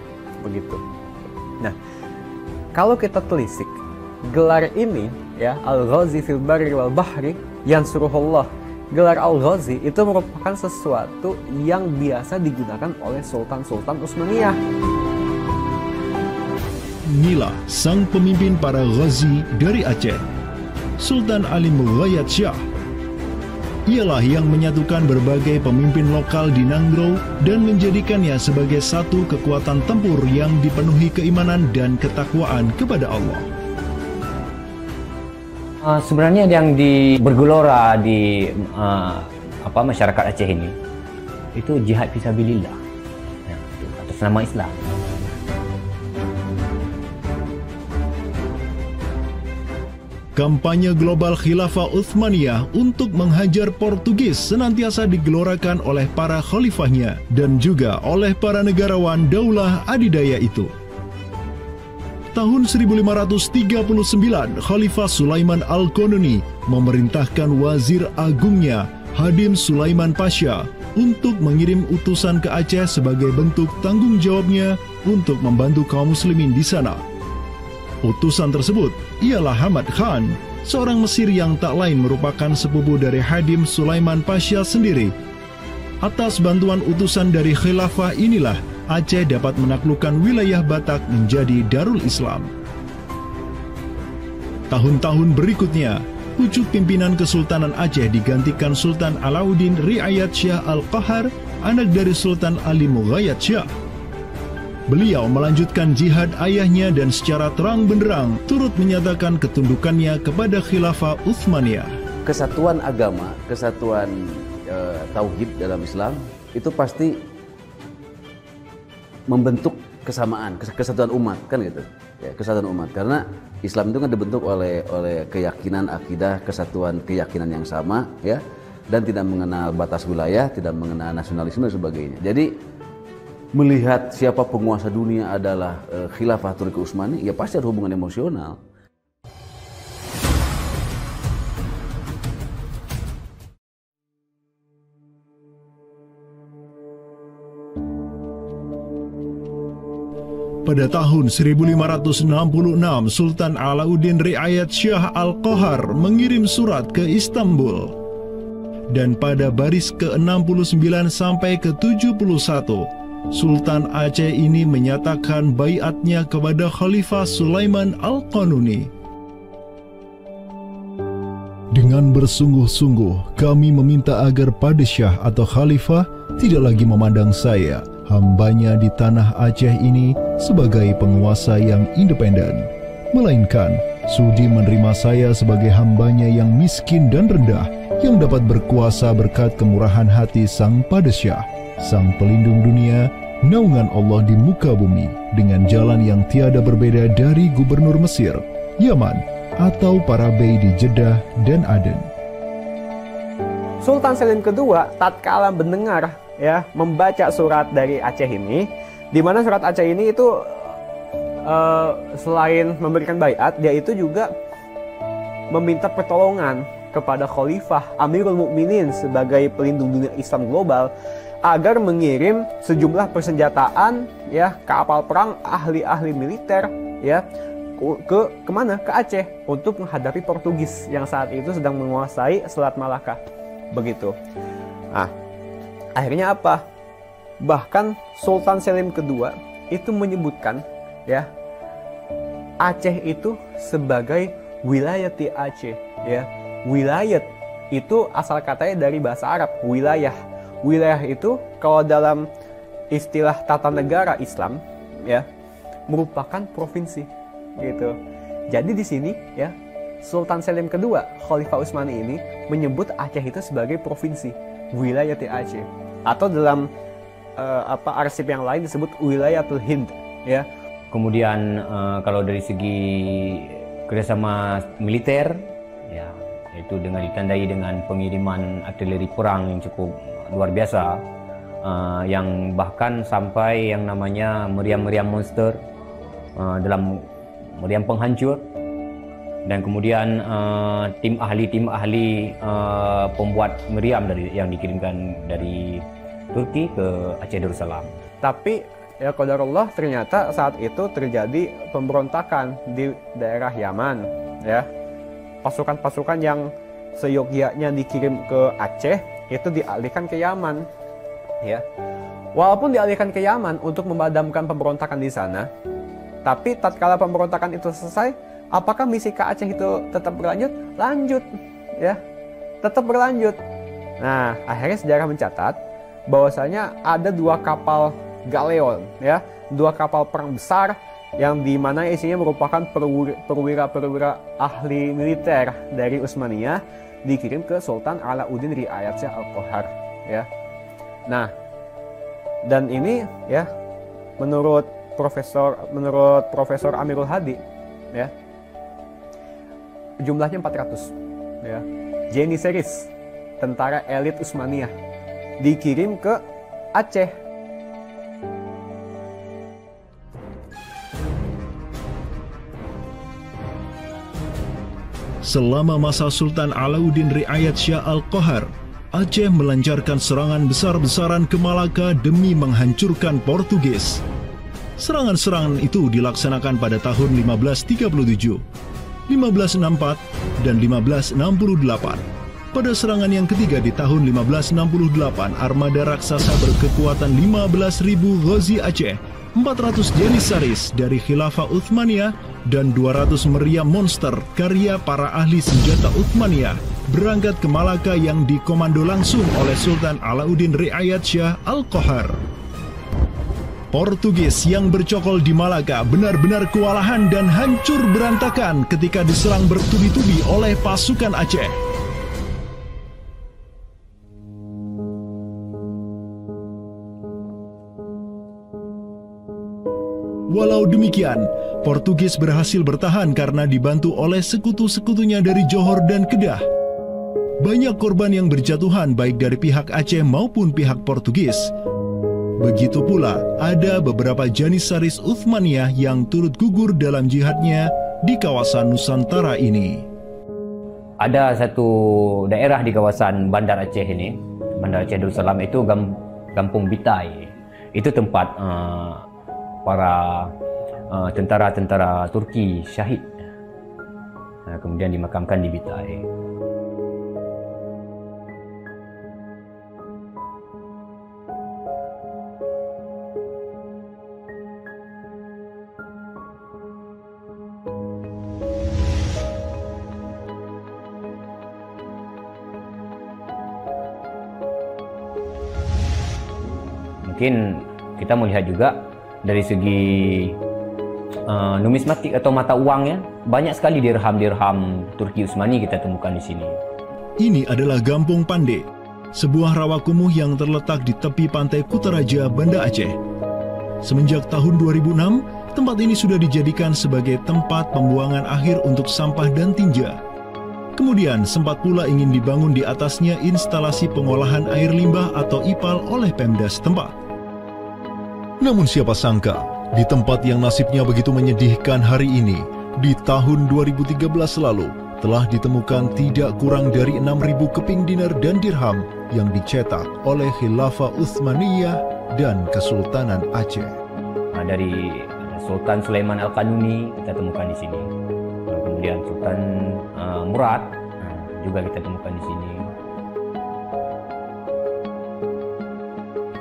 begitu. Nah, kalau kita telisik gelar ini, ya, Al-Ghazi fil barri wal bahri yansuruhullah, gelar Al-Ghazi itu merupakan sesuatu yang biasa digunakan oleh Sultan-Sultan Utsmaniyah. Inilah sang pemimpin para Ghazi dari Aceh, Sultan Ali Mughayat-Syah. Ialah yang menyatukan berbagai pemimpin lokal di Nanggro dan menjadikannya sebagai satu kekuatan tempur yang dipenuhi keimanan dan ketakwaan kepada Allah. Sebenarnya yang bergelora di masyarakat Aceh ini itu jihad fisabilillah, ya, atas nama Islam. Kampanye global Khilafah Utsmaniyah untuk menghajar Portugis senantiasa digelorakan oleh para khalifahnya dan juga oleh para negarawan Daulah Adidaya itu. Tahun 1539, Khalifah Sulaiman Al-Qanuni memerintahkan wazir agungnya Hadim Sulaiman Pasha untuk mengirim utusan ke Aceh sebagai bentuk tanggung jawabnya untuk membantu kaum muslimin di sana. Utusan tersebut ialah Hamad Khan, seorang Mesir yang tak lain merupakan sepupu dari Hadim Sulaiman Pasha sendiri. Atas bantuan utusan dari khilafah inilah Aceh dapat menaklukkan wilayah Batak menjadi Darul Islam. Tahun-tahun berikutnya, pucuk pimpinan Kesultanan Aceh digantikan Sultan Alauddin Riayat Syah Al-Qahar, anak dari Sultan Ali Mughayat-Syah. Beliau melanjutkan jihad ayahnya dan secara terang benderang turut menyatakan ketundukannya kepada Khilafah Utsmaniyah. Kesatuan agama, kesatuan tauhid dalam Islam itu pasti membentuk kesamaan, kesatuan umat, kan gitu. Ya, kesatuan umat, karena Islam itu kan dibentuk oleh keyakinan akidah, kesatuan keyakinan yang sama, ya, dan tidak mengenal batas wilayah, tidak mengenal nasionalisme dan sebagainya. Jadi melihat siapa penguasa dunia adalah Khilafah Turki Utsmani, ya pasti ada hubungan emosional. Pada tahun 1566, Sultan Alauddin Riayat Syah Al-Qahar mengirim surat ke Istanbul. Dan pada baris ke-69 sampai ke-71, Sultan Aceh ini menyatakan baiatnya kepada Khalifah Sulaiman Al-Qanuni. Dengan bersungguh-sungguh, kami meminta agar Padishah atau Khalifah tidak lagi memandang saya, hambanya di tanah Aceh ini, sebagai penguasa yang independen, melainkan sudi menerima saya sebagai hambanya yang miskin dan rendah, yang dapat berkuasa berkat kemurahan hati Sang Padishah, Sang Pelindung dunia, naungan Allah di muka bumi, dengan jalan yang tiada berbeda dari gubernur Mesir, Yaman, atau para bey di Jeddah dan Aden. Sultan Selim kedua tatkala mendengar, ya, membaca surat dari Aceh ini, di mana surat Aceh ini itu selain memberikan baiat, dia itu juga meminta pertolongan kepada Khalifah Amirul Mukminin sebagai pelindung dunia Islam global agar mengirim sejumlah persenjataan, ya, kapal perang, ahli-ahli militer, ya, kemana? Ke Aceh untuk menghadapi Portugis yang saat itu sedang menguasai Selat Malaka, begitu. Nah, akhirnya apa? Bahkan Sultan Selim kedua itu menyebutkan, ya, Aceh itu sebagai wilayati Aceh, ya. Wilayat itu asal katanya dari bahasa Arab, wilayah. Wilayah itu kalau dalam istilah tata negara Islam, ya, merupakan provinsi gitu. Jadi di sini ya Sultan Selim kedua Khalifah Utsmani ini menyebut Aceh itu sebagai provinsi, Wilayati Aceh, atau dalam arsip yang lain disebut Wilayatul Hind ya. Kemudian kalau dari segi kerjasama militer ya, yaitu dengan ditandai dengan pengiriman artileri perang yang cukup luar biasa, yang bahkan sampai yang namanya meriam-meriam monster dalam meriam penghancur. Dan kemudian tim ahli pembuat meriam yang dikirimkan dari Turki ke Aceh Darussalam. Tapi ya qadarullah ternyata saat itu terjadi pemberontakan di daerah Yaman ya. Pasukan-pasukan yang seyogyanya dikirim ke Aceh itu dialihkan ke Yaman ya. Walaupun dialihkan ke Yaman untuk memadamkan pemberontakan di sana, tapi tatkala pemberontakan itu selesai, apakah misi ke Aceh itu tetap berlanjut? Lanjut ya. Tetap berlanjut. Nah, akhirnya sejarah mencatat bahwasanya ada 2 kapal galeon ya, 2 kapal perang besar yang dimana isinya merupakan perwira-perwira ahli militer dari Utsmaniyah dikirim ke Sultan Alauddin Riayat Shah Al-Qahar ya. Nah, dan ini ya menurut Profesor Amirul Hadi ya, jumlahnya 400 ya. Janissaries, tentara elit Utsmaniyah, dikirim ke Aceh. Selama masa Sultan Alauddin Riayat Shah Al-Qahar, Aceh melancarkan serangan besar-besaran ke Malaka demi menghancurkan Portugis. Serangan-serangan itu dilaksanakan pada tahun 1537, 1564, dan 1568. Pada serangan yang ketiga di tahun 1568, armada raksasa berkekuatan 15.000 Ghazi Aceh, 400 Janissaries dari Khilafah Utsmaniyah, dan 200 meriam monster karya para ahli senjata Utsmaniyah berangkat ke Malaka yang dikomando langsung oleh Sultan Alauddin Riayat Shah Al-Qahar. Portugis yang bercokol di Malaka benar-benar kewalahan dan hancur berantakan ketika diserang bertubi-tubi oleh pasukan Aceh. Walau demikian, Portugis berhasil bertahan karena dibantu oleh sekutu-sekutunya dari Johor dan Kedah. Banyak korban yang berjatuhan baik dari pihak Aceh maupun pihak Portugis. Begitu pula ada beberapa Janissaries Utsmaniyah yang turut gugur dalam jihadnya di kawasan Nusantara ini. Ada satu daerah di kawasan Bandar Aceh ini, Bandar Aceh Darussalam, itu Kampung Bitai. Itu tempat para tentara-tentara Turki syahid, kemudian dimakamkan di Bitai. Mungkin kita melihat juga dari segi numismatik atau mata uangnya, banyak sekali dirham-dirham Turki Utsmani kita temukan di sini. Ini adalah Gampung Pande, sebuah rawa kumuh yang terletak di tepi pantai Kutaraja, Banda Aceh. Semenjak tahun 2006, tempat ini sudah dijadikan sebagai tempat pembuangan akhir untuk sampah dan tinja. Kemudian sempat pula ingin dibangun di atasnya instalasi pengolahan air limbah atau IPAL oleh Pemda setempat. Namun siapa sangka, di tempat yang nasibnya begitu menyedihkan hari ini, di tahun 2013 lalu, telah ditemukan tidak kurang dari 6.000 keping dinar dan dirham yang dicetak oleh Khilafah Utsmaniyah dan Kesultanan Aceh. Dari Sultan Sulaiman Al-Qanuni kita temukan di sini. Kemudian Sultan Murad juga kita temukan di sini.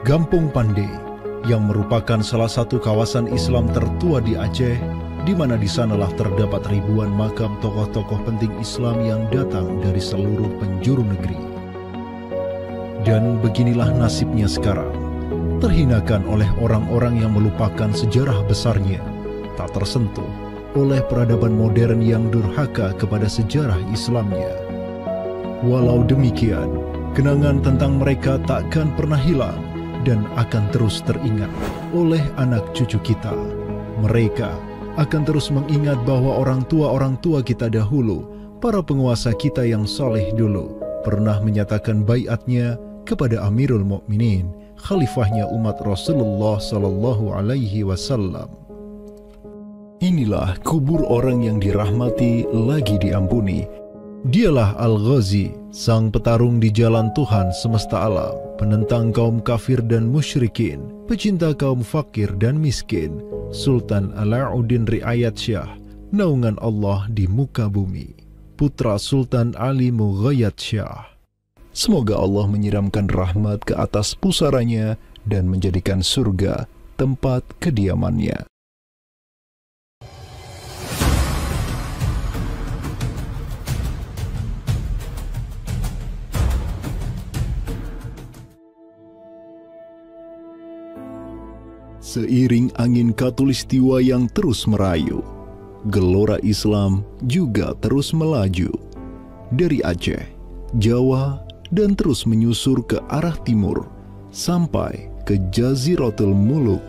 Gampung Pande yang merupakan salah satu kawasan Islam tertua di Aceh, di mana di sanalah terdapat ribuan makam tokoh-tokoh penting Islam yang datang dari seluruh penjuru negeri. Dan beginilah nasibnya sekarang, terhinakan oleh orang-orang yang melupakan sejarah besarnya, tak tersentuh oleh peradaban modern yang durhaka kepada sejarah Islamnya. Walau demikian, kenangan tentang mereka takkan pernah hilang dan akan terus teringat oleh anak cucu kita. Mereka akan terus mengingat bahwa orang tua kita dahulu, para penguasa kita yang saleh dulu, pernah menyatakan baiatnya kepada Amirul Mukminin, khalifahnya umat Rasulullah sallallahu alaihi wasallam. Inilah kubur orang yang dirahmati lagi diampuni. Dialah Al-Ghazi, sang petarung di jalan Tuhan semesta alam, penentang kaum kafir dan musyrikin, pecinta kaum fakir dan miskin, Sultan Alauddin Riayat Shah, naungan Allah di muka bumi, putra Sultan Ali Mughayat Shah. Semoga Allah menyiramkan rahmat ke atas pusaranya dan menjadikan surga tempat kediamannya. Seiring angin Katulistiwa yang terus merayu, gelora Islam juga terus melaju dari Aceh, Jawa, dan terus menyusur ke arah timur sampai ke Jaziratul Muluk,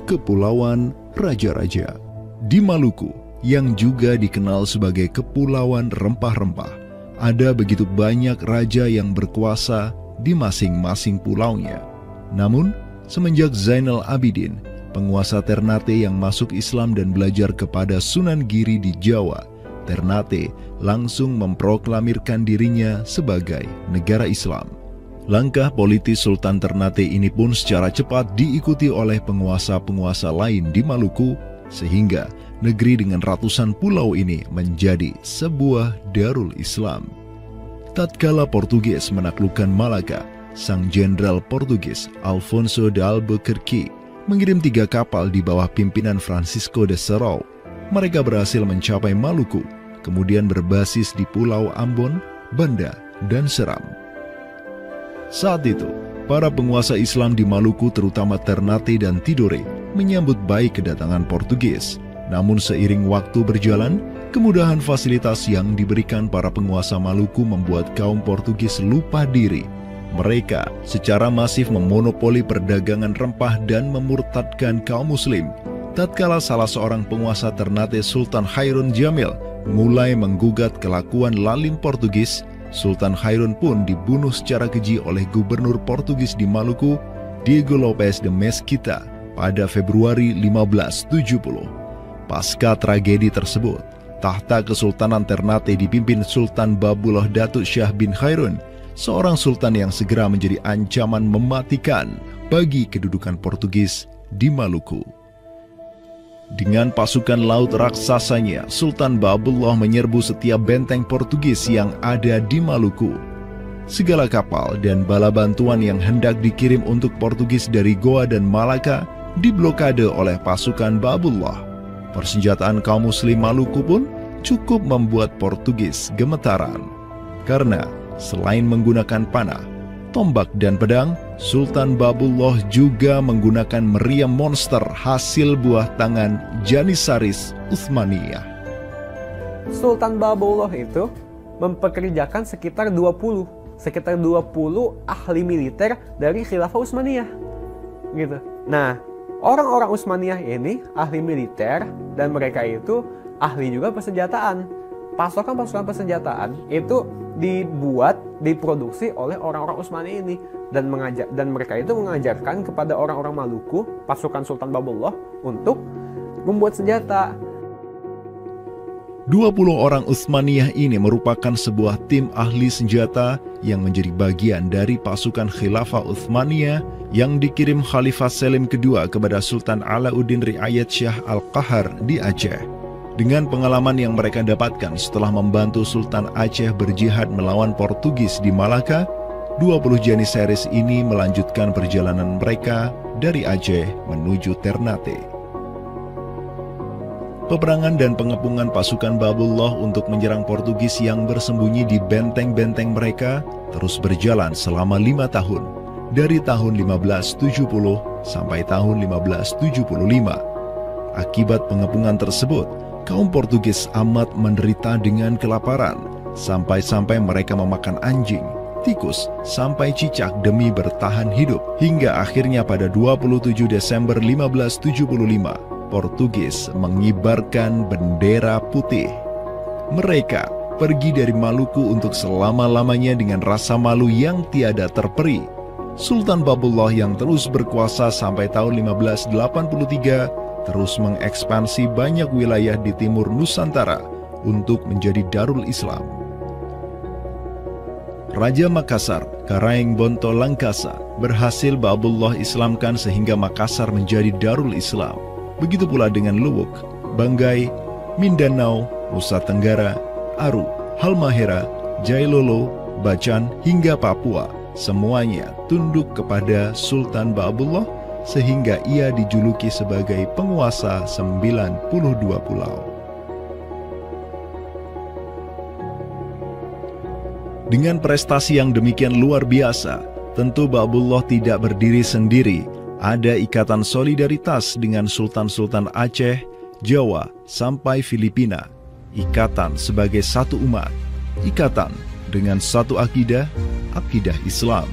Kepulauan Raja-Raja. Di Maluku, yang juga dikenal sebagai Kepulauan Rempah-Rempah, ada begitu banyak raja yang berkuasa di masing-masing pulaunya. Namun, semenjak Zainal Abidin, penguasa Ternate yang masuk Islam dan belajar kepada Sunan Giri di Jawa, Ternate langsung memproklamirkan dirinya sebagai negara Islam. Langkah politis Sultan Ternate ini pun secara cepat diikuti oleh penguasa-penguasa lain di Maluku, sehingga negeri dengan ratusan pulau ini menjadi sebuah darul Islam. Tatkala Portugis menaklukkan Malaka, sang jenderal Portugis Alfonso de Albuquerque mengirim 3 kapal di bawah pimpinan Francisco de Serrao. Mereka berhasil mencapai Maluku, kemudian berbasis di Pulau Ambon, Banda, dan Seram. Saat itu, para penguasa Islam di Maluku terutama Ternate dan Tidore menyambut baik kedatangan Portugis. Namun seiring waktu berjalan, kemudahan fasilitas yang diberikan para penguasa Maluku membuat kaum Portugis lupa diri. Mereka secara masif memonopoli perdagangan rempah dan memurtadkan kaum muslim. Tatkala salah seorang penguasa Ternate, Sultan Hairun Jamil, mulai menggugat kelakuan lalim Portugis, Sultan Hairun pun dibunuh secara keji oleh gubernur Portugis di Maluku, Diego Lopes de Mesquita, pada Februari 1570. Pasca tragedi tersebut, tahta Kesultanan Ternate dipimpin Sultan Babullah Datuk Shah bin Hairun, seorang sultan yang segera menjadi ancaman mematikan bagi kedudukan Portugis di Maluku. Dengan pasukan laut raksasanya, Sultan Babullah menyerbu setiap benteng Portugis yang ada di Maluku. Segala kapal dan bala bantuan yang hendak dikirim untuk Portugis dari Goa dan Malaka diblokade oleh pasukan Babullah. Persenjataan kaum muslim Maluku pun cukup membuat Portugis gemetaran. Karena selain menggunakan panah, tombak, dan pedang, Sultan Babullah juga menggunakan meriam monster hasil buah tangan Janissaris Utsmaniyah. Sultan Babullah itu mempekerjakan sekitar 20 ahli militer dari Khilafah Utsmaniyah. Gitu. Nah, orang-orang Utsmaniyah ini ahli militer dan mereka itu ahli juga persenjataan. Pasukan-pasukan persenjataan itu diproduksi oleh orang-orang Utsmani ini dan mereka itu mengajarkan kepada orang-orang Maluku, pasukan Sultan Babullah, untuk membuat senjata. 20 orang Utsmaniyah ini merupakan sebuah tim ahli senjata yang menjadi bagian dari pasukan Khilafah Utsmaniyah yang dikirim Khalifah Selim II kepada Sultan Alauddin Riayat Shah Al-Qahar di Aceh. Dengan pengalaman yang mereka dapatkan setelah membantu Sultan Aceh berjihad melawan Portugis di Malaka, 20 Janissaris ini melanjutkan perjalanan mereka dari Aceh menuju Ternate. Peperangan dan pengepungan pasukan Babullah untuk menyerang Portugis yang bersembunyi di benteng-benteng mereka terus berjalan selama 5 tahun, dari tahun 1570 sampai tahun 1575. Akibat pengepungan tersebut, kaum Portugis amat menderita dengan kelaparan, sampai-sampai mereka memakan anjing, tikus, sampai cicak demi bertahan hidup. Hingga akhirnya pada 27 Desember 1575, Portugis mengibarkan bendera putih. Mereka pergi dari Maluku untuk selama-lamanya dengan rasa malu yang tiada terperi. Sultan Babullah yang terus berkuasa sampai tahun 1583 terus mengekspansi banyak wilayah di timur Nusantara untuk menjadi Darul Islam. Raja Makassar, Karaeng Bonto Langkasa, berhasil Babullah Islamkan sehingga Makassar menjadi Darul Islam. Begitu pula dengan Luwuk, Banggai, Mindanao, Nusa Tenggara, Aru, Halmahera, Jailolo, Bacan, hingga Papua. Semuanya tunduk kepada Sultan Babullah sehingga ia dijuluki sebagai penguasa 92 pulau. Dengan prestasi yang demikian luar biasa, tentu Babullah tidak berdiri sendiri. Ada ikatan solidaritas dengan sultan-sultan Aceh, Jawa, sampai Filipina. Ikatan sebagai satu umat. Ikatan dengan satu akidah, akidah Islam.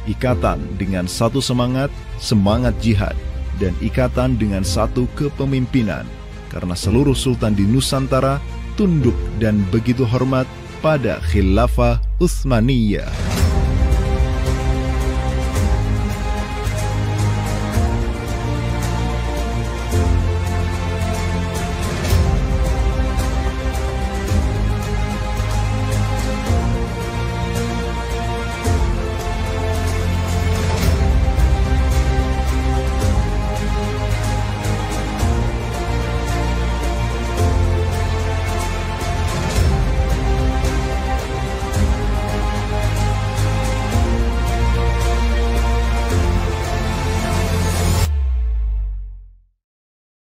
Ikatan dengan satu semangat, semangat jihad. Dan ikatan dengan satu kepemimpinan. Karena seluruh sultan di Nusantara tunduk dan begitu hormat pada Khilafah Utsmaniyah.